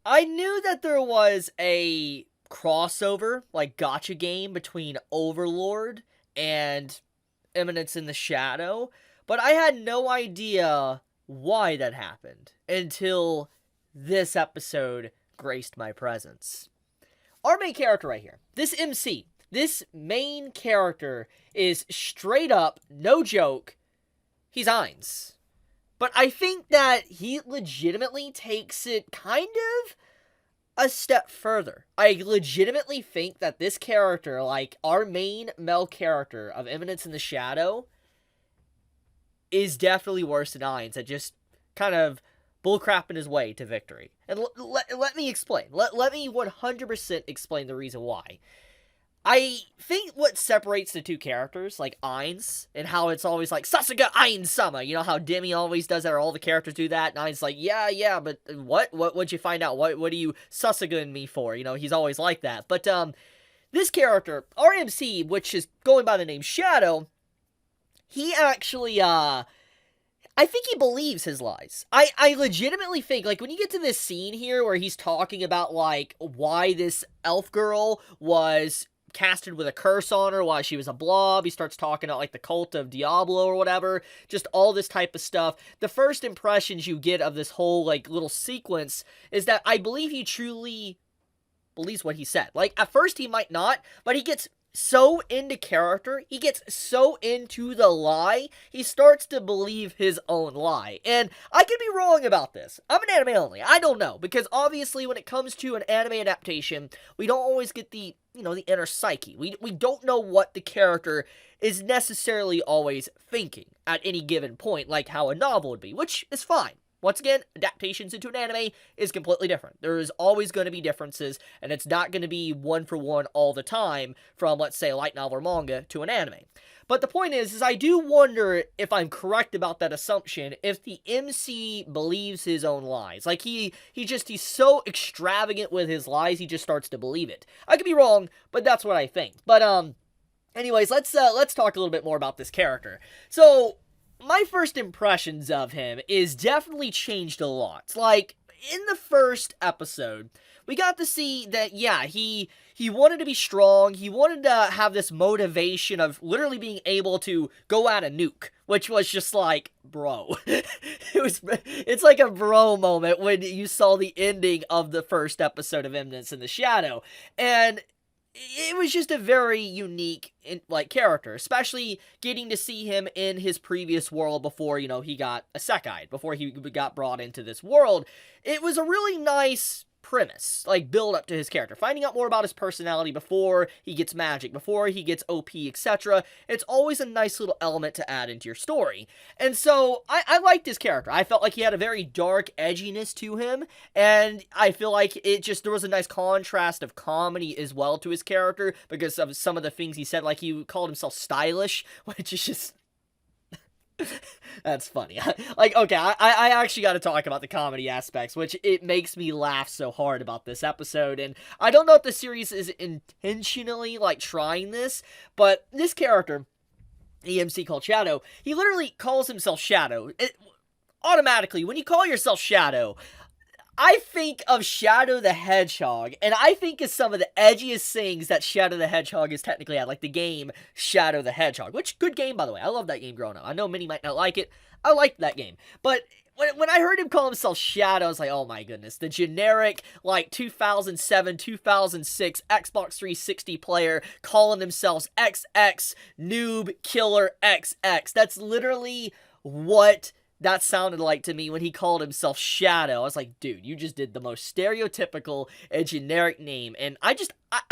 I knew that there was a crossover, like, gacha game between Overlord and Eminence in the Shadow, but I had no idea why that happened until this episode graced my presence. Our main character right here, this MC, this main character is straight up, no joke, he's Ainz. But I think that he legitimately takes it kind of a step further. I legitimately think that this character, like our main male character of Eminence in the Shadow, is definitely worse than Ainz at just kind of bullcrapping his way to victory. And let me explain. Let me 100% explain the reason why. I think what separates the two characters, like Ainz, and how it's always like, SASUGA AINZ-SAMA, you know how Demi always does that, or all the characters do that, and Ainz like, yeah, but what'd you find out? What are you SASUGAing me for? You know, he's always like that. But, this character, RMC, which is going by the name Shadow, he actually, I think he believes his lies. I legitimately think, like, when you get to this scene here where he's talking about, like, why this elf girl was casted with a curse on her while she was a blob. He starts talking about, like, the cult of Diablo or whatever. Just all this type of stuff. The first impressions you get of this whole, like, little sequence is that I believe he truly believes what he said. Like, at first he might not, but he gets so into character, he gets so into the lie, he starts to believe his own lie. And I could be wrong about this. I'm an anime only. I don't know. Because obviously when it comes to an anime adaptation, we don't always get the, you know, the inner psyche. We don't know what the character is necessarily always thinking at any given point, like how a novel would be, which is fine. Once again, adaptations into an anime is completely different. There is always going to be differences, and it's not going to be one for one all the time from, let's say, a light novel or manga to an anime. But the point is I do wonder if I'm correct about that assumption, if the MC believes his own lies. Like, he's so extravagant with his lies, he just starts to believe it. I could be wrong, but that's what I think. But, anyways, let's talk a little bit more about this character. So, my first impressions of him is definitely changed a lot. Like, in the first episode, we got to see that, yeah, he wanted to be strong, he wanted to have this motivation of literally being able to go at a nuke, which was just like, bro. It's like a bro moment when you saw the ending of the first episode of Eminence in the Shadow, and it was just a very unique, like, character, especially getting to see him in his previous world before, you know, he got isekai, before he got brought into this world. It was a really nice premise, like, build up to his character, finding out more about his personality before he gets magic, before he gets OP, etc. It's always a nice little element to add into your story. And so, I liked his character. I felt like he had a very dark edginess to him, and I feel like there was a nice contrast of comedy as well to his character, because of some of the things he said, like he called himself stylish, which is just... That's funny. Like, okay, I actually got to talk about the comedy aspects, which it makes me laugh so hard about this episode, and I don't know if the series is intentionally, like, trying this, but this character, EMC called Shadow, he literally calls himself Shadow. Automatically, when you call yourself Shadow, I think of Shadow the Hedgehog, and I think of some of the edgiest things that Shadow the Hedgehog has technically had, like the game Shadow the Hedgehog, which, good game, by the way. I love that game growing up. I know many might not like it. I liked that game. But when I heard him call himself Shadow, I was like, oh my goodness. The generic, like, 2007, 2006 Xbox 360 player calling themselves XX Noob Killer XX. That's literally what that sounded like to me when he called himself Shadow. I was like, dude, you just did the most stereotypical and generic name. And I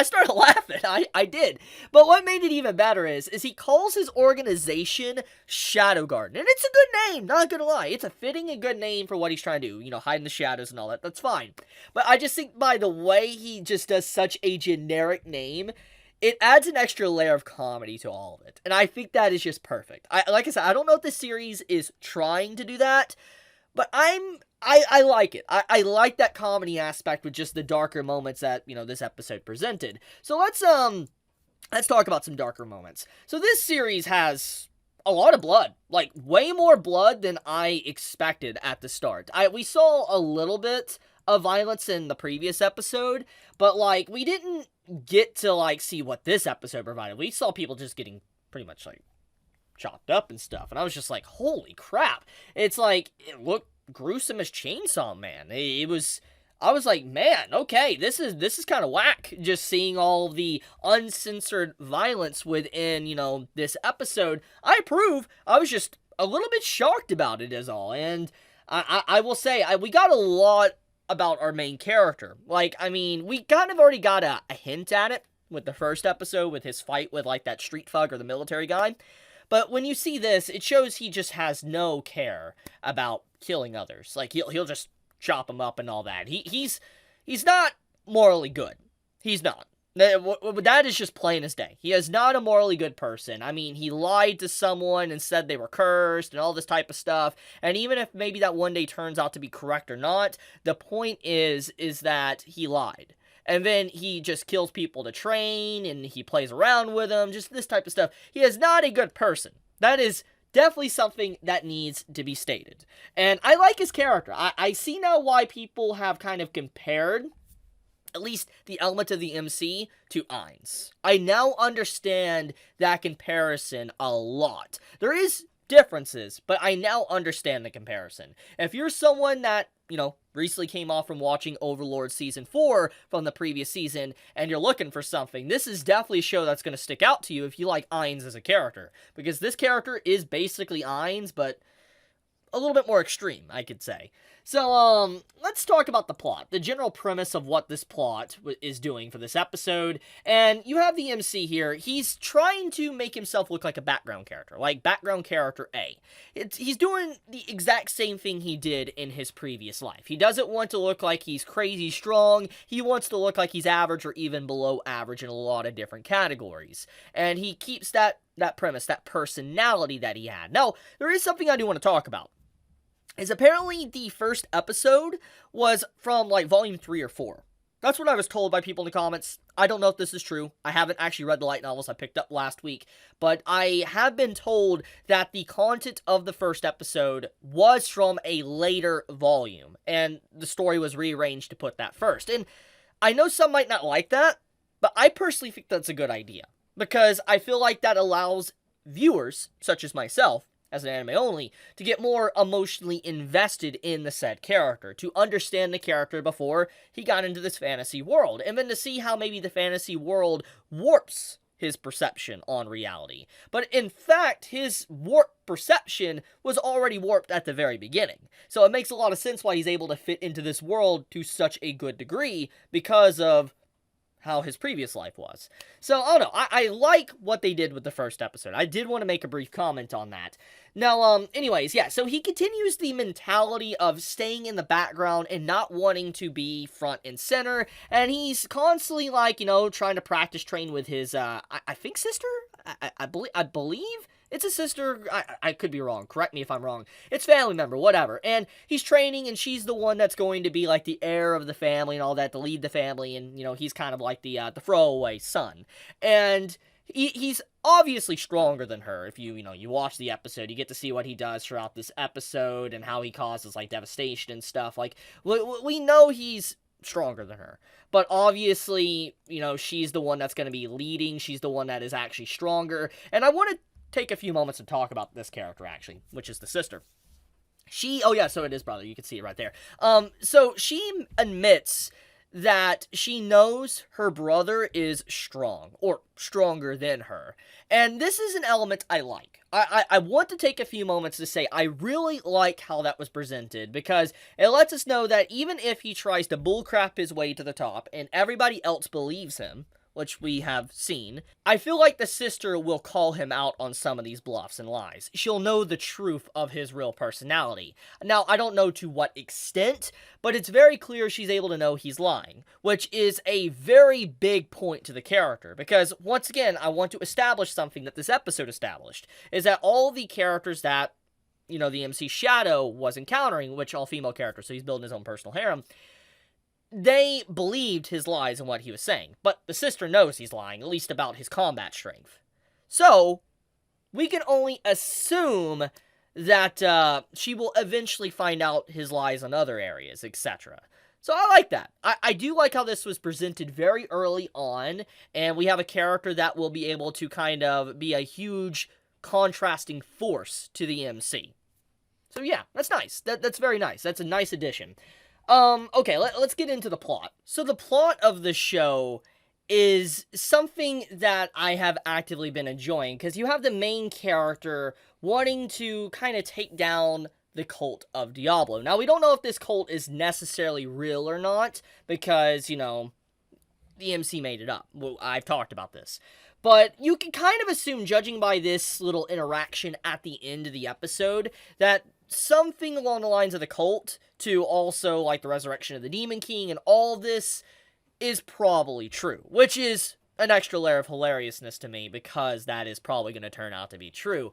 started laughing. I did. But what made it even better is he calls his organization Shadow Garden. And it's a good name, not gonna lie. It's a fitting and good name for what he's trying to do. You know, hide in the shadows and all that. That's fine. But I just think by the way he just does such a generic name, it adds an extra layer of comedy to all of it. And I think that is just perfect. Like I said, I don't know if the series is trying to do that, but I like it. I like that comedy aspect with just the darker moments that, you know, this episode presented. So let's talk about some darker moments. So this series has a lot of blood, like way more blood than I expected at the start. We saw a little bit of violence in the previous episode, but, like, we didn't get to, like, see what this episode provided. We saw people just getting pretty much, like, chopped up and stuff, and I was just like, holy crap. It's like, it looked gruesome as Chainsaw Man. I was like, man, okay, this is kind of whack, just seeing all the uncensored violence within, this episode. I approve. I was just a little bit shocked about it is all, and I will say, we got a lot about our main character. Like, I mean, we kind of already got a hint at it with the first episode, with his fight with, like, that street thug or the military guy. But when you see this, it shows he just has no care about killing others. Like, he'll just chop them up and all that. He's not morally good. He's not. That is just plain as day. He is not a morally good person. I mean, he lied to someone and said they were cursed and all this type of stuff. And even if maybe that one day turns out to be correct or not, the point is that he lied. And then he just kills people to train, and he plays around with them, just this type of stuff. He is not a good person. That is definitely something that needs to be stated. And I like his character. I see now why people have kind of compared, at least the element of the MC, to Ainz. I now understand that comparison a lot. There is differences, but I now understand the comparison. If you're someone that, recently came off from watching Overlord Season 4 from the previous season, and you're looking for something, this is definitely a show that's going to stick out to you if you like Ainz as a character. Because this character is basically Ainz, but a little bit more extreme, I could say. So, let's talk about the plot. The general premise of what this plot is doing for this episode. And you have the MC here. He's trying to make himself look like a background character. Like background character A. He's doing the exact same thing he did in his previous life. He doesn't want to look like he's crazy strong. He wants to look like he's average or even below average in a lot of different categories. And he keeps that premise, that personality that he had. Now, there is something I do want to talk about. Is apparently the first episode was from, like, volume 3 or 4. That's what I was told by people in the comments. I don't know if this is true. I haven't actually read the light novels I picked up last week, but I have been told that the content of the first episode was from a later volume, and the story was rearranged to put that first. And I know some might not like that, but I personally think that's a good idea, because I feel like that allows viewers, such as myself, as an anime only, to get more emotionally invested in the said character, to understand the character before he got into this fantasy world, and then to see how maybe the fantasy world warps his perception on reality. But in fact, his warped perception was already warped at the very beginning. So it makes a lot of sense why he's able to fit into this world to such a good degree, because of how his previous life was. So, I don't know, I like what they did with the first episode. I did want to make a brief comment on that. Now, anyways, yeah, so he continues the mentality of staying in the background and not wanting to be front and center, and he's constantly, like, trying to practice train with his, I think sister? I believe it's a sister. I could be wrong. Correct me if I'm wrong. It's family member, whatever. And he's training, and she's the one that's going to be, like, the heir of the family and all that, to lead the family, and, he's kind of like the throwaway son. And he's obviously stronger than her. If you watch the episode, you get to see what he does throughout this episode, and how he causes, like, devastation and stuff. Like, we know he's stronger than her. But obviously, she's the one that's going to be leading. She's the one that is actually stronger. And I want to take a few moments to talk about this character, actually, which is the sister. Oh yeah, so it is brother, you can see it right there. So she admits that she knows her brother is strong, or stronger than her. And this is an element I like. I want to take a few moments to say I really like how that was presented, because it lets us know that even if he tries to bullcrap his way to the top, and everybody else believes him, which we have seen, I feel like the sister will call him out on some of these bluffs and lies. She'll know the truth of his real personality. Now, I don't know to what extent, but it's very clear she's able to know he's lying, which is a very big point to the character, because, once again, I want to establish something that this episode established, is that all the characters that, the MC Shadow was encountering, which all female characters, so he's building his own personal harem, they believed his lies and what he was saying, but the sister knows he's lying, at least about his combat strength. So, we can only assume that she will eventually find out his lies on other areas, etc. So I like that. I do like how this was presented very early on, and we have a character that will be able to kind of be a huge contrasting force to the MC. So yeah, that's nice. That's very nice. That's a nice addition. Okay, let's get into the plot. So the plot of the show is something that I have actively been enjoying, because you have the main character wanting to kind of take down the cult of Diablo. Now, we don't know if this cult is necessarily real or not, because, you know, the MC made it up. Well, I've talked about this. But you can kind of assume, judging by this little interaction at the end of the episode, that something along the lines of the cult, to also, like, the resurrection of the Demon King and all this, is probably true. Which is an extra layer of hilariousness to me, because that is probably going to turn out to be true.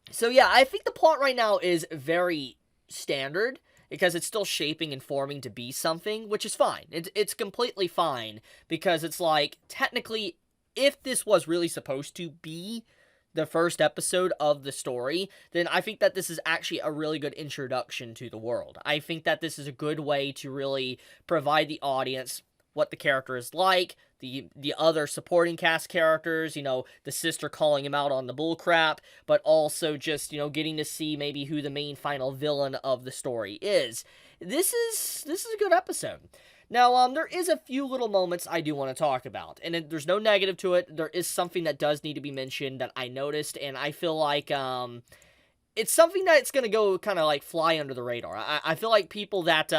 So yeah, I think the plot right now is very standard, because it's still shaping and forming to be something, which is fine. It's completely fine, because it's like, technically, if this was really supposed to be the first episode of the story, then I think that this is actually a really good introduction to the world. I think that this is a good way to really provide the audience what the character is like, the other supporting cast characters, you know, the sister calling him out on the bullcrap, but also just, you know, getting to see maybe who the main final villain of the story is. This is a good episode. Now, there is a few little moments I do want to talk about, and there's no negative to it. There is something that does need to be mentioned that I noticed, and I feel like, it's something that's going to go kind of, like, fly under the radar. I feel like people that,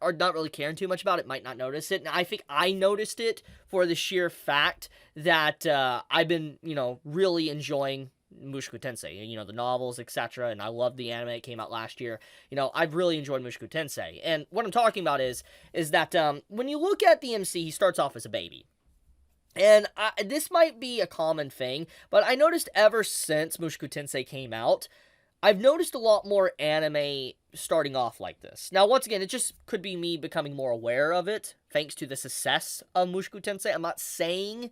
are not really caring too much about it might not notice it, and I think I noticed it for the sheer fact that, I've been, you know, really enjoying Mushoku Tensei, you know, the novels, etc., and I love the anime. It came out last year. You know, I've really enjoyed Mushoku Tensei, and what I'm talking about is that, when you look at the MC, he starts off as a baby. And this might be a common thing, but I noticed ever since Mushoku Tensei came out, I've noticed a lot more anime starting off like this. Now, once again, it just could be me becoming more aware of it, thanks to the success of Mushoku Tensei. I'm not saying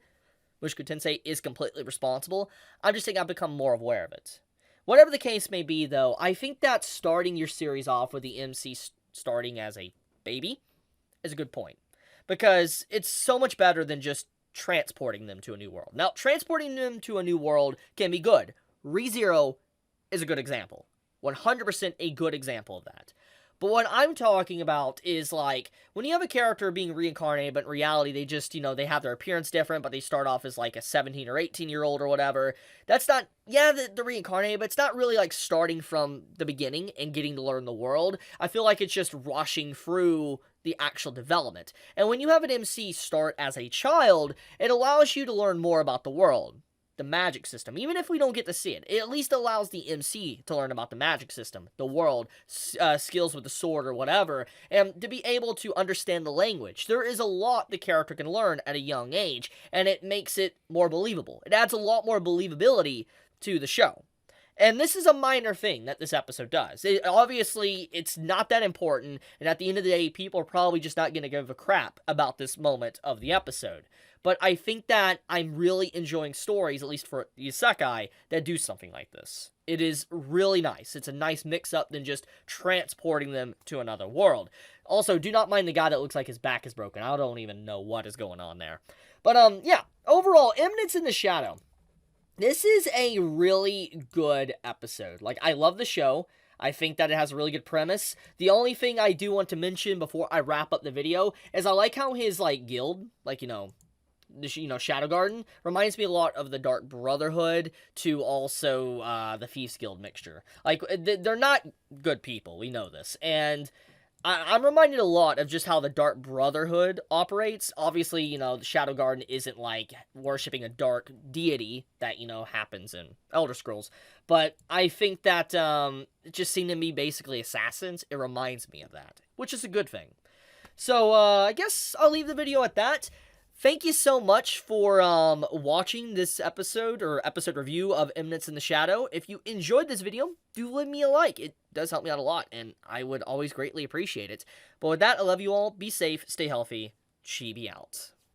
Mushoku Tensei is completely responsible. I'm just saying I've become more aware of it. Whatever the case may be, though, I think that starting your series off with the MC starting as a baby is a good point. Because it's so much better than just transporting them to a new world. Now, transporting them to a new world can be good. ReZero is a good example. 100% a good example of that. But what I'm talking about is, like, when you have a character being reincarnated, but in reality, they just, you know, they have their appearance different, but they start off as, like, a 17 or 18-year-old or whatever. That's not, yeah, they're reincarnated, but it's not really, like, starting from the beginning and getting to learn the world. I feel like it's just rushing through the actual development. And when you have an MC start as a child, it allows you to learn more about the world. The magic system. Even if we don't get to see it, it at least allows the MC to learn about the magic system, the world, skills with the sword or whatever, and to be able to understand the language. There is a lot the character can learn at a young age, and it makes it more believable. It adds a lot more believability to the show. And this is a minor thing that this episode does. Obviously, it's not that important, and at the end of the day, people are probably just not going to give a crap about this moment of the episode. But I think that I'm really enjoying stories, at least for the isekai, that do something like this. It is really nice. It's a nice mix-up than just transporting them to another world. Also, do not mind the guy that looks like his back is broken. I don't even know what is going on there. But, yeah, overall, Eminence in the Shadow. This is a really good episode. Like, I love the show. I think that it has a really good premise. The only thing I do want to mention before I wrap up the video is I like how his, like, guild, like, Shadow Garden reminds me a lot of the Dark Brotherhood to also the Thieves Guild mixture. Like, they're not good people, we know this, and I'm reminded a lot of just how the Dark Brotherhood operates. Obviously, the Shadow Garden isn't like worshipping a dark deity that, happens in Elder Scrolls, but I think that just seeing them be basically assassins, it reminds me of that, which is a good thing. So, I guess I'll leave the video at that. Thank you so much for watching this episode, or episode review of Eminence in the Shadow. If you enjoyed this video, do leave me a like. It does help me out a lot, and I would always greatly appreciate it. But with that, I love you all. Be safe, stay healthy. Chibi out.